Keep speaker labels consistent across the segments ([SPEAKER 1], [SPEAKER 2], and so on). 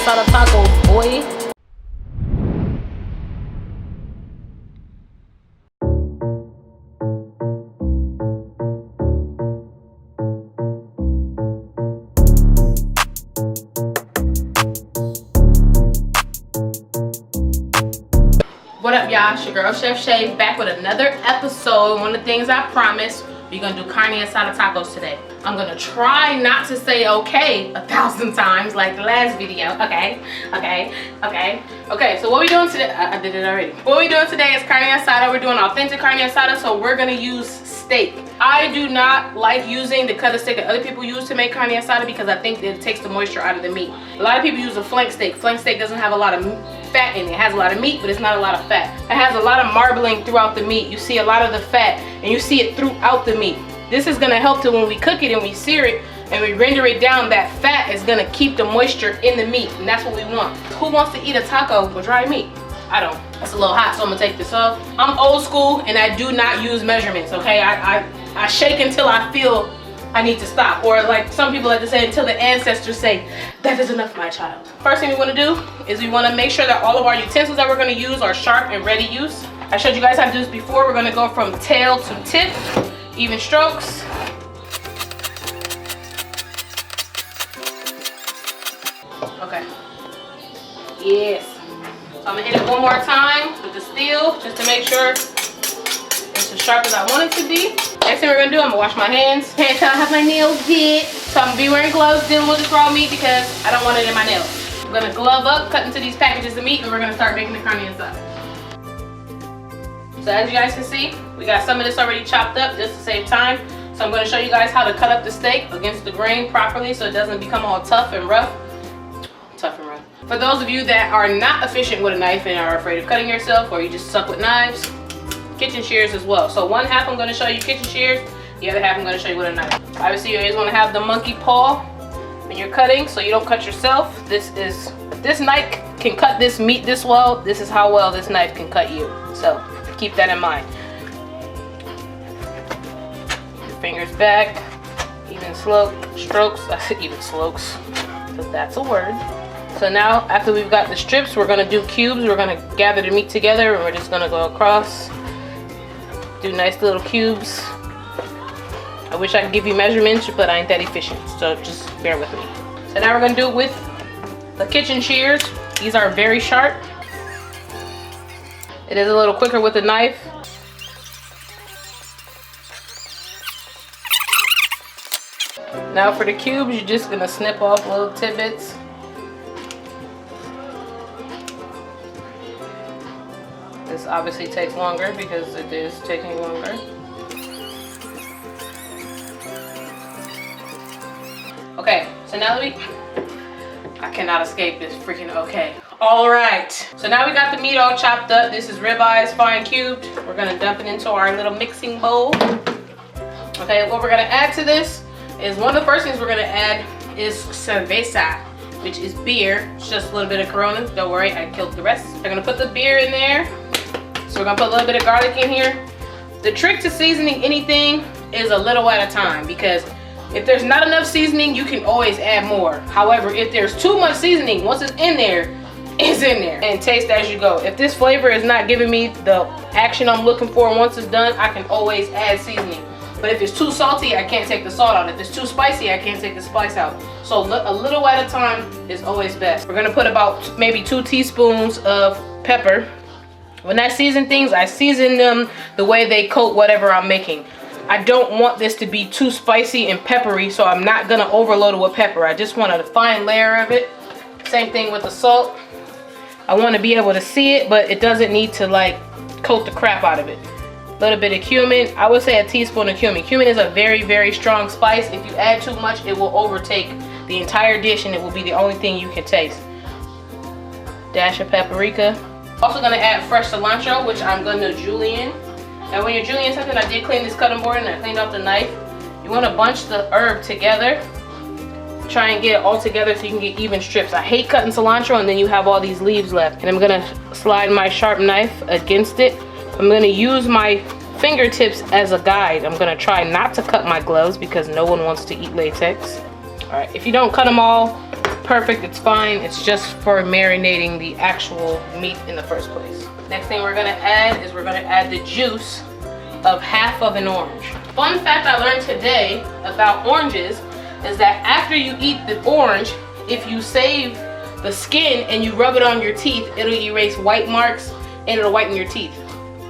[SPEAKER 1] asada tacos, boy. What up, y'all? It's your girl Chefshay back with another episode. One of the things I promised, we're gonna do carne asada tacos today. I'm gonna try not to say okay 1,000 times like the last video. Okay. So what we doing today? I did it already. What we doing today is carne asada. We're doing authentic carne asada, so we're gonna use steak. I do not like using the cut of steak that other people use to make carne asada because I think that it takes the moisture out of the meat. A lot of people use a flank steak. Flank steak doesn't have a lot of fat in it. It has a lot of meat, but it's not a lot of fat. It has a lot of marbling throughout the meat. You see a lot of the fat, and you see it throughout the meat. This is gonna help to when we cook it and we sear it and we render it down, that fat is gonna keep the moisture in the meat, and that's what we want. Who wants to eat a taco with dry meat? I don't. It's a little hot, so I'm gonna take this off. I'm old school and I do not use measurements, okay? I shake until I feel I need to stop, or like some people like to say, until the ancestors say, that is enough, my child. First thing we wanna do is we wanna make sure that all of our utensils that we're gonna use are sharp and ready use. I showed you guys how to do this before. We're gonna go from tail to tip, even strokes. Okay. Yes. So I'm gonna hit it one more time with the steel just to make sure it's as sharp as I want it to be. Next thing we're gonna do, I'm gonna wash my hands. Can't tell I have my nails did. So I'm gonna be wearing gloves dealing with this raw meat because I don't want it in my nails. I'm gonna glove up, cut into these packages of meat, and we're gonna start making the carne asada. So as you guys can see, we got some of this already chopped up just to save time. So I'm gonna show you guys how to cut up the steak against the grain properly so it doesn't become all tough and rough. For those of you that are not efficient with a knife and are afraid of cutting yourself, or you just suck with knives, kitchen shears as well. So one half I'm gonna show you kitchen shears, the other half I'm gonna show you with a knife. Obviously you always wanna have the monkey paw when you're cutting so you don't cut yourself. If this knife can cut this meat this well, this is how well this knife can cut you. So keep that in mind. Your fingers back, even strokes, I said even slopes, because that's a word. So now, after we've got the strips, we're gonna do cubes. We're gonna gather the meat together and we're just gonna go across, do nice little cubes. I wish I could give you measurements, but I ain't that efficient, so just bear with me. So now we're gonna do it with the kitchen shears. These are very sharp. It is a little quicker with the knife. Now for the cubes, you're just gonna snip off little tidbits. This obviously takes longer because it is taking longer. Okay, so now that I cannot escape this freaking okay. All right, so now we got the meat all chopped up. This is ribeyes, fine cubed. We're gonna dump it into our little mixing bowl. Okay, what we're gonna add to this is, one of the first things we're gonna add is cerveza, which is beer. It's just a little bit of Corona. Don't worry, I killed the rest. We're gonna put the beer in there. So we're gonna put a little bit of garlic in here. The trick to seasoning anything is a little at a time, because if there's not enough seasoning, you can always add more. However, if there's too much seasoning, once it's in there, it's in there. And taste as you go. If this flavor is not giving me the action I'm looking for once it's done, I can always add seasoning. But if it's too salty, I can't take the salt out. If it's too spicy, I can't take the spice out. So a little at a time is always best. We're gonna put about maybe 2 teaspoons of pepper. When I season things, I season them the way they coat whatever I'm making. I don't want this to be too spicy and peppery, so I'm not gonna overload it with pepper. I just want a fine layer of it. Same thing with the salt. I want to be able to see it, but it doesn't need to like coat the crap out of it. A little bit of cumin. I would say a teaspoon of cumin. Cumin is a very, very strong spice. If you add too much, it will overtake the entire dish and it will be the only thing you can taste. Dash of paprika. Also gonna add fresh cilantro, which I'm gonna julienne. Now when you're julienne something, I did clean this cutting board and I cleaned off the knife. You wanna bunch the herb together. Try and get it all together so you can get even strips. I hate cutting cilantro and then you have all these leaves left. And I'm gonna slide my sharp knife against it. I'm gonna use my fingertips as a guide. I'm gonna try not to cut my gloves because no one wants to eat latex. All right, if you don't cut them all perfect, it's fine. It's just for marinating the actual meat in the first place. Next thing we're gonna add is we're gonna add the juice of half of an orange. Fun fact I learned today about oranges is that after you eat the orange, if you save the skin and you rub it on your teeth, it'll erase white marks and it'll whiten your teeth.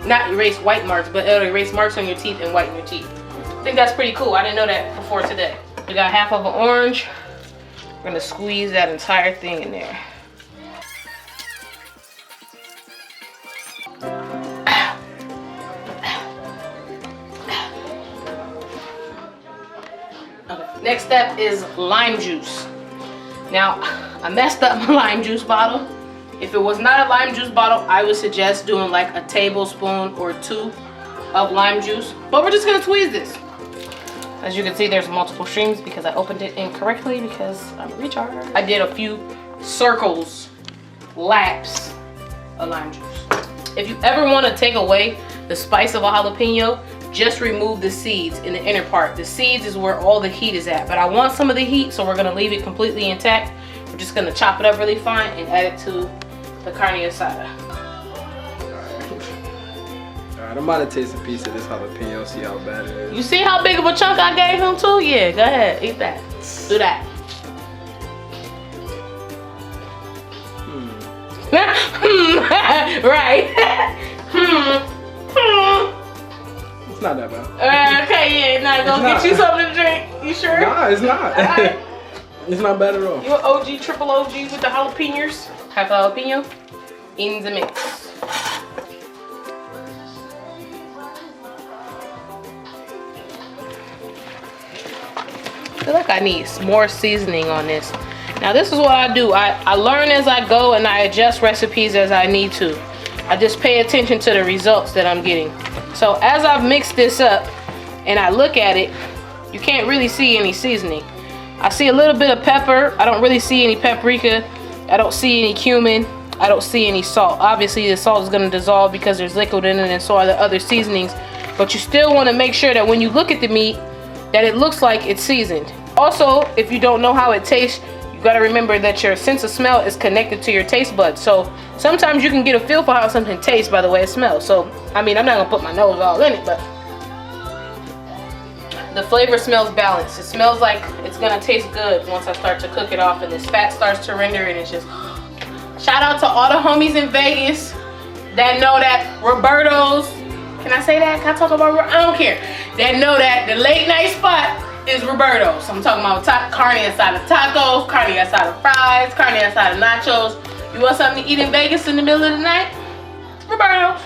[SPEAKER 1] Not erase white marks, but it'll erase marks on your teeth and whiten your teeth. I think that's pretty cool. I didn't know that before today. We got half of an orange. We're gonna squeeze that entire thing in there. Okay. Next step is lime juice. Now, I messed up my lime juice bottle. If it was not a lime juice bottle, I would suggest doing like a tablespoon or 2 of lime juice. But we're just gonna squeeze this. As you can see, there's multiple streams because I opened it incorrectly because I'm a retard. I did a few circles, laps of lime juice. If you ever want to take away the spice of a jalapeno, just remove the seeds in the inner part. The seeds is where all the heat is at, but I want some of the heat, so we're gonna leave it completely intact. We're just gonna chop it up really fine and add it to the carne asada.
[SPEAKER 2] Alright, I'm about to taste a piece of this jalapeno, see how bad it is.
[SPEAKER 1] You see how big of a chunk I gave him too? Yeah, go ahead, eat that. Do that. Right.
[SPEAKER 2] It's not that bad.
[SPEAKER 1] Okay, yeah, now go get you something to drink. You sure?
[SPEAKER 2] Nah, it's not.
[SPEAKER 1] Right.
[SPEAKER 2] It's not bad at all.
[SPEAKER 1] You an OG, triple OG with the jalapenos? Half a jalapeno in the mix. I feel like I need more seasoning on this. Now this is what I do. I learn as I go and I adjust recipes as I need to. I just pay attention to the results that I'm getting. So as I've mixed this up and I look at it, you can't really see any seasoning. I see a little bit of pepper. I don't really see any paprika. I don't see any cumin. I don't see any salt. Obviously the salt is going to dissolve because there's liquid in it and so are the other seasonings. But you still want to make sure that when you look at the meat, that it looks like it's seasoned. Also, if you don't know how it tastes, you got to remember that your sense of smell is connected to your taste buds. So sometimes you can get a feel for how something tastes by the way it smells. So, I mean, I'm not going to put my nose all in it, but the flavor smells balanced. It smells like it's going to taste good once I start to cook it off and this fat starts to render and it's just... Shout out to all the homies in Vegas that know that Roberto's... Can I say that? Can I talk about... I don't care. That know that the late night spot is Roberto's. So I'm talking about carne asada tacos, carne asada fries, carne asada nachos. You want something to eat in Vegas in the middle of the night? Roberto's.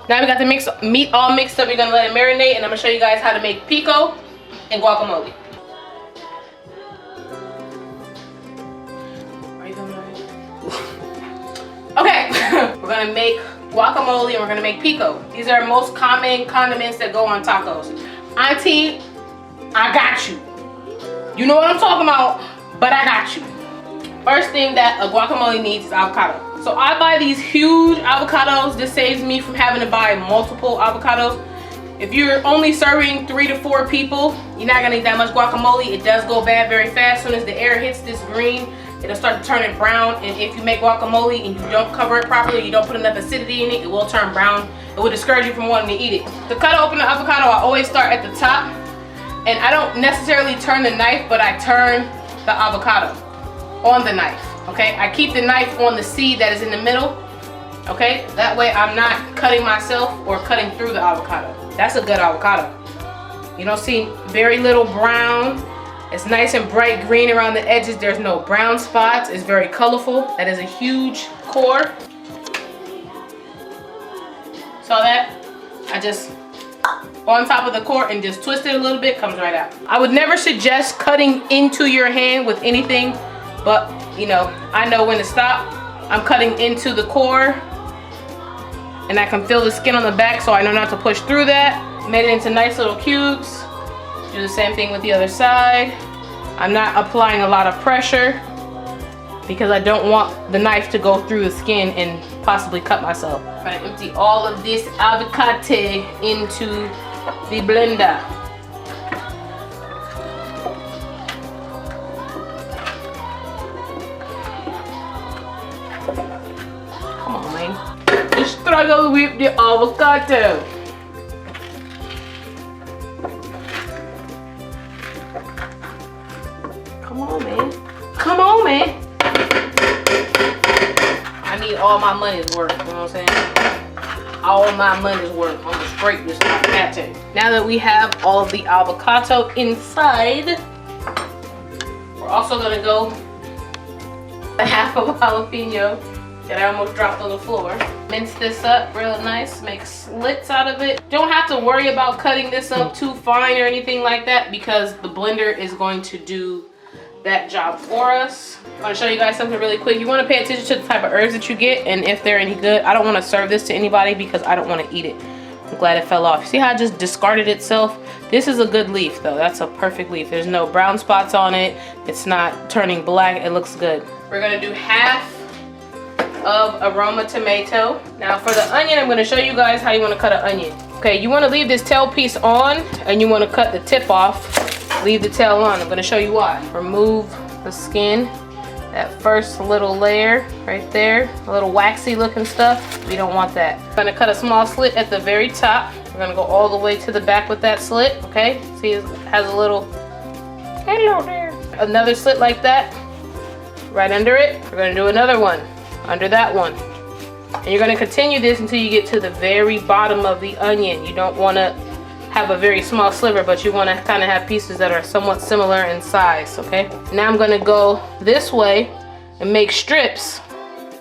[SPEAKER 1] Now we got the meat all mixed up. We're gonna let it marinate and I'm gonna show you guys how to make pico and guacamole. Are you gonna Okay, we're gonna make guacamole and we're gonna make pico. These are most common condiments that go on tacos. Auntie, I got you. You know what I'm talking about, but I got you. First thing that a guacamole needs is avocado. So I buy these huge avocados. This saves me from having to buy multiple avocados. If you're only serving 3 to 4 people, you're not gonna need that much guacamole. It does go bad very fast. As soon as the air hits this green, it'll start to turn it brown. And if you make guacamole and you don't cover it properly, you don't put enough acidity in it, it will turn brown. It will discourage you from wanting to eat it. To cut open the avocado, I always start at the top. And I don't necessarily turn the knife, but I turn the avocado on the knife, okay? I keep the knife on the seed that is in the middle, okay? That way I'm not cutting myself or cutting through the avocado. That's a good avocado. You don't see very little brown. It's nice and bright green around the edges. There's no brown spots. It's very colorful. That is a huge core. Saw that? I just on top of the core and just twist it a little bit, comes right out. I would never suggest cutting into your hand with anything, but you know, I know when to stop. I'm cutting into the core and I can feel the skin on the back, so I know not to push through that. Made it into nice little cubes. Do the same thing with the other side. I'm not applying a lot of pressure because I don't want the knife to go through the skin and possibly cut myself. I'm gonna empty all of this avocado into the blender. gonna whip the avocado. Come on, man. Come on, man. I need all my money's worth, you know what I'm saying? All my money's worth. I'm gonna scrape this avocado. Now that we have all of the avocado inside, we're also gonna go a half of a jalapeno that I almost dropped on the floor. Mince this up real nice, make slits out of it. Don't have to worry about cutting this up too fine or anything like that because the blender is going to do that job for us. I want to show you guys something really quick. You want to pay attention to the type of herbs that you get and if they're any good. I don't want to serve this to anybody because I don't want to eat it. I'm glad it fell off. See how it just discarded itself? This is a good leaf though. That's a perfect leaf. There's no brown spots on it. It's not turning black. It looks good. We're gonna do half of aroma tomato. Now for the onion, I'm gonna show you guys how you want to cut an onion. Okay, you want to leave this tail piece on and you want to cut the tip off. Leave the tail on. I'm going to show you why. Remove the skin, that first little layer right there, a little waxy looking stuff. We don't want that. I'm going to cut a small slit at the very top. We're going to go all the way to the back with that slit. Okay, see it has a little, hello there. Another slit like that right under it. We're going to do another one under that one. And you're going to continue this until you get to the very bottom of the onion. You don't want to have a very small sliver, but you want to kind of have pieces that are somewhat similar in size, okay? Now I'm going to go this way and make strips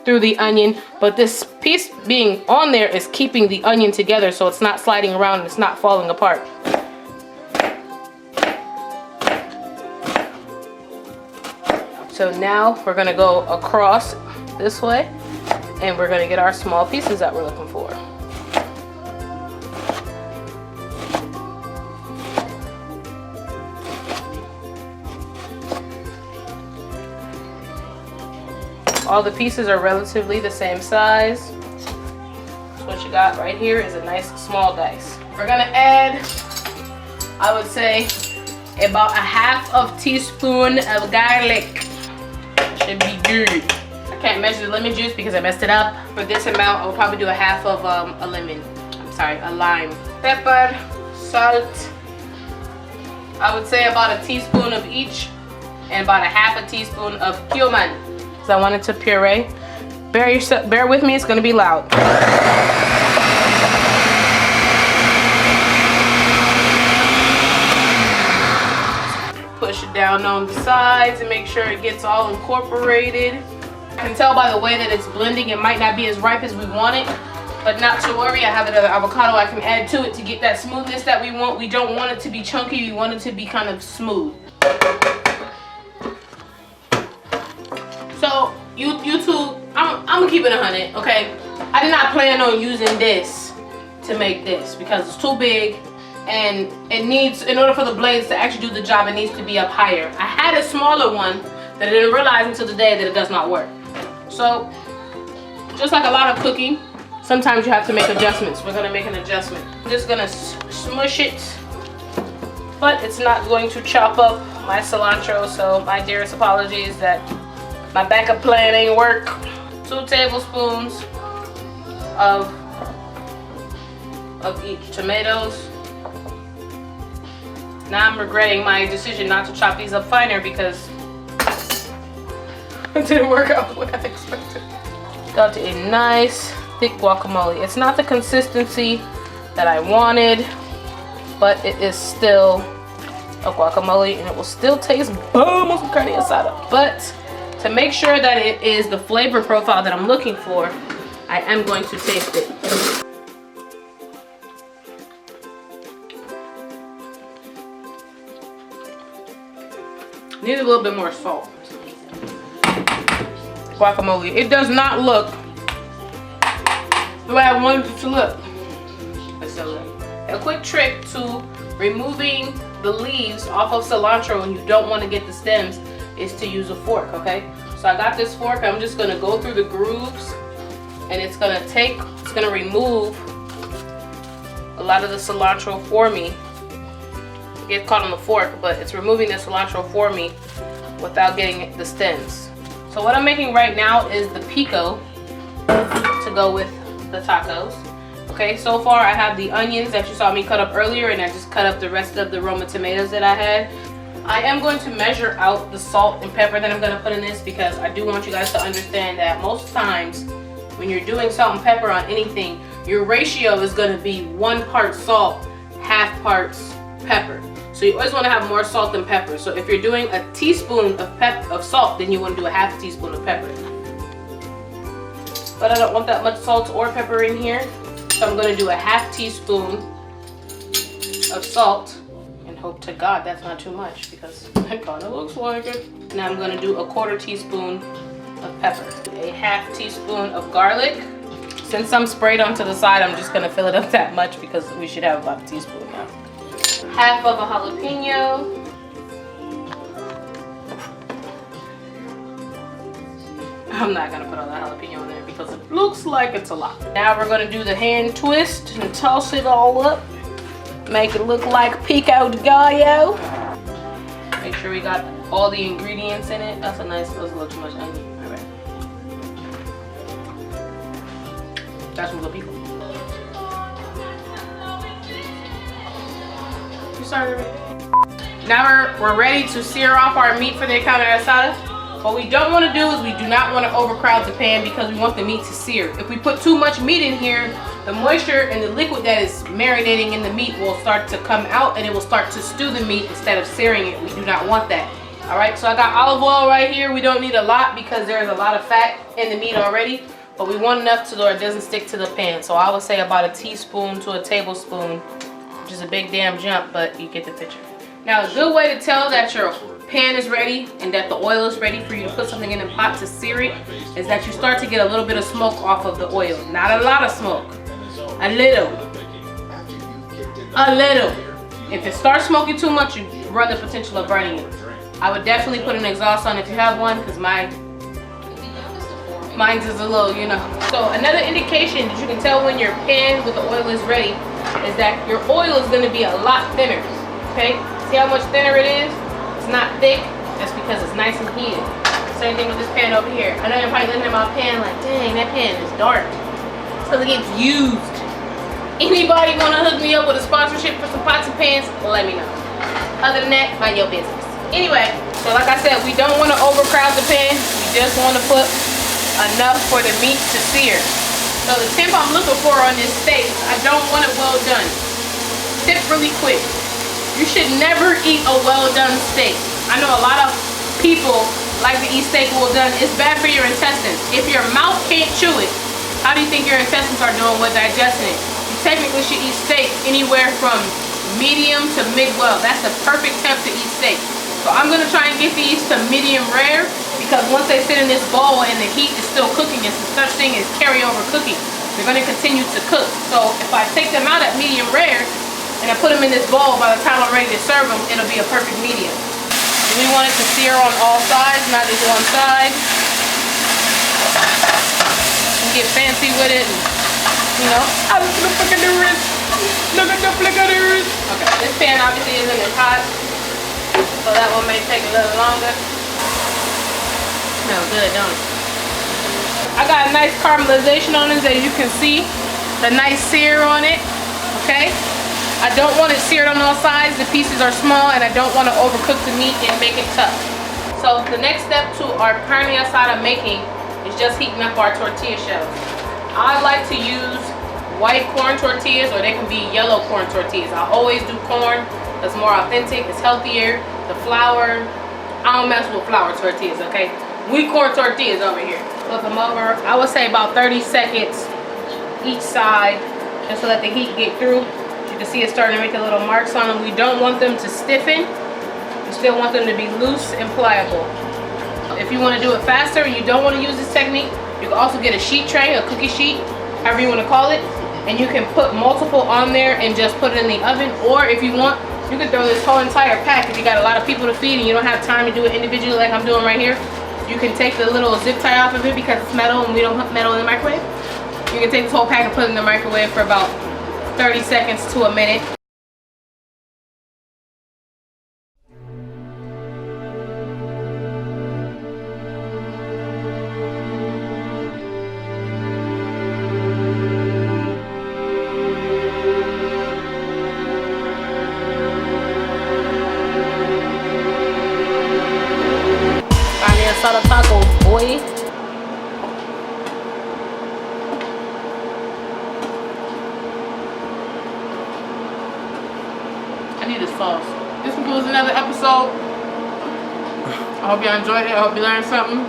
[SPEAKER 1] through the onion, but this piece being on there is keeping the onion together so it's not sliding around and it's not falling apart. So now we're going to go across this way and we're going to get our small pieces that we're looking for. All the pieces are relatively the same size. So what you got right here is a nice small dice. We're gonna add, I would say, about a half of teaspoon of garlic. Should be good. I can't measure the lemon juice because I messed it up. For this amount, I'll probably do a half of a lemon. I'm sorry, a lime. Pepper, salt. I would say about a teaspoon of each and about a half a teaspoon of cumin. I want it to puree. Bear with me, it's gonna be loud. Push it down on the sides and make sure it gets all incorporated. I can tell by the way that it's blending, it might not be as ripe as we want it, but not to worry, I have another avocado I can add to it to get that smoothness that we want. We don't want it to be chunky, we want it to be kind of smooth. So YouTube, I'm gonna keep it 100, okay? I did not plan on using this to make this because it's too big and it needs, in order for the blades to actually do the job, it needs to be up higher. I had a smaller one that I didn't realize until today that it does not work. So, just like a lot of cooking, sometimes you have to make adjustments. We're gonna make an adjustment. I'm just gonna smush it, but it's not going to chop up my cilantro, so my dearest apologies that my backup plan ain't work. 2 tablespoons of each tomatoes. Now I'm regretting my decision not to chop these up finer because it didn't work out the way I expected. Got a nice thick guacamole. It's not the consistency that I wanted, but it is still a guacamole and it will still taste bomb on some carne asada. But to make sure that it is the flavor profile that I'm looking for, I am going to taste it. Need a little bit more salt. Guacamole. It does not look the way I wanted it to look. A quick trick to removing the leaves off of cilantro when you don't want to get the stems is to use a fork, okay? So I got this fork, I'm just gonna go through the grooves and it's gonna remove a lot of the cilantro for me. It gets caught on the fork, but it's removing the cilantro for me without getting the stems. So what I'm making right now is the pico to go with the tacos. Okay, so far I have the onions that you saw me cut up earlier, and I just cut up the rest of the Roma tomatoes that I had. I am going to measure out the salt and pepper that I'm going to put in this, because I do want you guys to understand that most times when you're doing salt and pepper on anything, your ratio is going to be 1 part salt, half parts pepper. So you always want to have more salt than pepper. So if you're doing a teaspoon of salt, then you want to do a half teaspoon of pepper. But I don't want that much salt or pepper in here, so I'm going to do a half teaspoon of salt. Hope to God that's not too much, because it kind of looks like it. Now I'm going to do a 1/4 teaspoon of pepper, a half teaspoon of garlic. Since I'm sprayed onto the side, I'm just going to fill it up that much, because we should have about a teaspoon now. Half of a jalapeno. I'm not going to put all that jalapeno in there because it looks like it's a lot. Now we're going to do the hand twist and toss it all up. Make it look like pico de gallo. Make sure we got all the ingredients in it. That's a nice, that's a little too much onion. All right. That's some good pico. You started already? Now we're ready to sear off our meat for the carne asada. What we don't want to do is we do not want to overcrowd the pan, because we want the meat to sear. If we put too much meat in here, the moisture and the liquid that is marinating in the meat will start to come out, and it will start to stew the meat instead of searing it. We do not want that. All right, so I got olive oil right here. We don't need a lot because there's a lot of fat in the meat already, but we want enough to where it doesn't stick to the pan. So I would say about a teaspoon to a tablespoon, which is a big damn jump, but you get the picture. Now, a good way to tell that your pan is ready and that the oil is ready for you to put something in the pot to sear it is that you start to get a little bit of smoke off of the oil. Not a lot of smoke. A little. A little. If it starts smoking too much, you run the potential of burning it. I would definitely put an exhaust on if you have one, because mine's is a little, you know. So another indication that you can tell when your pan with the oil is ready is that your oil is going to be a lot thinner. Okay? See how much thinner it is? It's not thick. That's because it's nice and heated. Same thing with this pan over here. I know you're probably looking at my pan like, dang, that pan is dark. It's because it gets used. Anybody want to hook me up with a sponsorship for some pots and pans? Let me know. Other than that, mind your business. Anyway, so like I said, we don't want to overcrowd the pan. We just want to put enough for the meat to sear. So the temp I'm looking for on this steak, I don't want it well done. Tip really quick. You should never eat a well done steak. I know a lot of people like to eat steak well done. It's bad for your intestines. If your mouth can't chew it, how do you think your intestines are doing with digesting it? You technically should eat steak anywhere from medium to mid-well. That's the perfect temp to eat steak. So I'm going to try and get these to medium rare, because once they sit in this bowl and the heat is still cooking, it's such thing as carryover cooking. They're going to continue to cook. So if I take them out at medium rare and I put them in this bowl, by the time I'm ready to serve them, it'll be a perfect medium. We want it to sear on all sides, not just one side. And get fancy with it. And, you know, look at the wrist. Look at the flick of the wrist. Okay, this pan obviously isn't as hot, so that one may take a little longer. Smells good, don't it? I got a nice caramelization on it, as you can see. The nice sear on it, okay? I don't want it seared on all sides. The pieces are small, and I don't want to overcook the meat and make it tough. So the next step to our carne asada making is just heating up our tortilla shells. I like to use white corn tortillas, or they can be yellow corn tortillas. I always do corn. It's more authentic, it's healthier. The flour, I don't mess with flour tortillas, okay? Wheat corn tortillas over here. Flip them over. I would say about 30 seconds each side, just to let the heat get through. You can see it's starting to make a little marks on them. We don't want them to stiffen. We still want them to be loose and pliable. If you want to do it faster and you don't want to use this technique, you can also get a sheet tray, a cookie sheet, however you want to call it, and you can put multiple on there and just put it in the oven. Or if you want, you can throw this whole entire pack. If you got a lot of people to feed and you don't have time to do it individually like I'm doing right here, you can take the little zip tie off of it, because it's metal and we don't put metal in the microwave. You can take this whole pack and put it in the microwave for about 30 seconds to a minute. asada tacos, boy. I need this sauce. This concludes another episode. I hope y'all enjoyed it. I hope you learned something.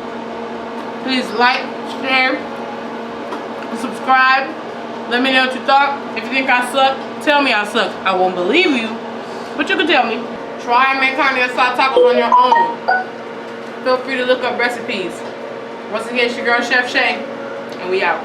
[SPEAKER 1] Please like, share, and subscribe. Let me know what you thought. If you think I suck, tell me I suck. I won't believe you, but you can tell me. Try and make carne asada tacos on your own. Feel free to look up recipes. Once again, it's your girl Chef Shay, and we out.